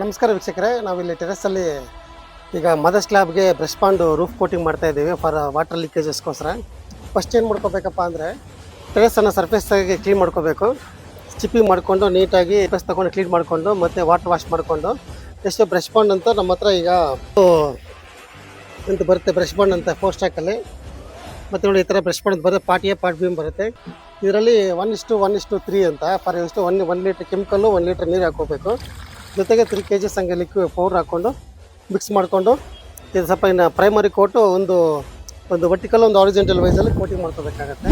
ನಮಸ್ಕಾರ ವೀಕ್ಷಕರೇ, ನಾವಿಲ್ಲಿ ಟೆರೆಸಲ್ಲಿ ಈಗ ಮದರ್ ಸ್ಲ್ಯಾಬ್ಗೆ ಬ್ರಷ್ ಪಾಂಡು ರೂಫ್ ಕೋಟಿಂಗ್ ಮಾಡ್ತಾ ಇದ್ದೀವಿ ಫಾರ್ ವಾಟರ್ ಲೀಕೇಜಸ್ಗೋಸ್ಕರ. ಫಸ್ಟ್ ಏನು ಮಾಡ್ಕೋಬೇಕಪ್ಪ ಅಂದರೆ ಟೆರೆಸನ್ನು ಸರ್ಫೇಸಾಗಿ ಕ್ಲೀನ್ ಮಾಡ್ಕೋಬೇಕು. ಚಿಪ್ಪಿಂಗ್ ಮಾಡಿಕೊಂಡು ನೀಟಾಗಿ ಸರ್ಫೇಸ್ ತೊಗೊಂಡು ಕ್ಲೀನ್ ಮಾಡಿಕೊಂಡು ಮತ್ತು ವಾಟರ್ ವಾಶ್ ಮಾಡಿಕೊಂಡು ಎಷ್ಟು ಬ್ರಷ್ ಪಾಂಡ್ ಅಂತ ನಮ್ಮ ಹತ್ರ ಈಗ ಅಂತ ಬರುತ್ತೆ. ಬ್ರಷ್ ಪಾಂಡ್ ಅಂತ 4 ಸ್ಟ್ಯಾಕಲ್ಲಿ ಮತ್ತು ನೋಡಿ ಈ ಥರ ಬ್ರಷ್ ಪಾಂಡ್ ಬರುತ್ತೆ. ಪಾರ್ಟ್ ಎ ಪಾರ್ಟ್ ಬಿ ಬರುತ್ತೆ. ಇದರಲ್ಲಿ 1:1:3 ಅಂತ ಫಾರ್ ಎಷ್ಟು 1 ಲೀಟ್ರ್ ಕೆಮಿಕಲ್ಲು 1 ಲೀಟ್ರ್ ನೀರು ಹಾಕೋಬೇಕು. ಜೊತೆಗೆ 3 kg ಹಂಗೆ ಲಿಕ್ವಿಡ್ ಪೌಡ್ರ್ ಹಾಕ್ಕೊಂಡು ಮಿಕ್ಸ್ ಮಾಡಿಕೊಂಡು ಇದು ಸ್ವಲ್ಪ ಇನ್ನು ಪ್ರೈಮರಿ ಕೋಟು ಒಂದು ವರ್ಟಿಕಲ್ ಒಂದು ಆರಿಜೆಂಟಲ್ ವೈಸಲ್ಲಿ ಕೋಟಿಂಗ್ ಮಾಡ್ಕೋಬೇಕಾಗತ್ತೆ.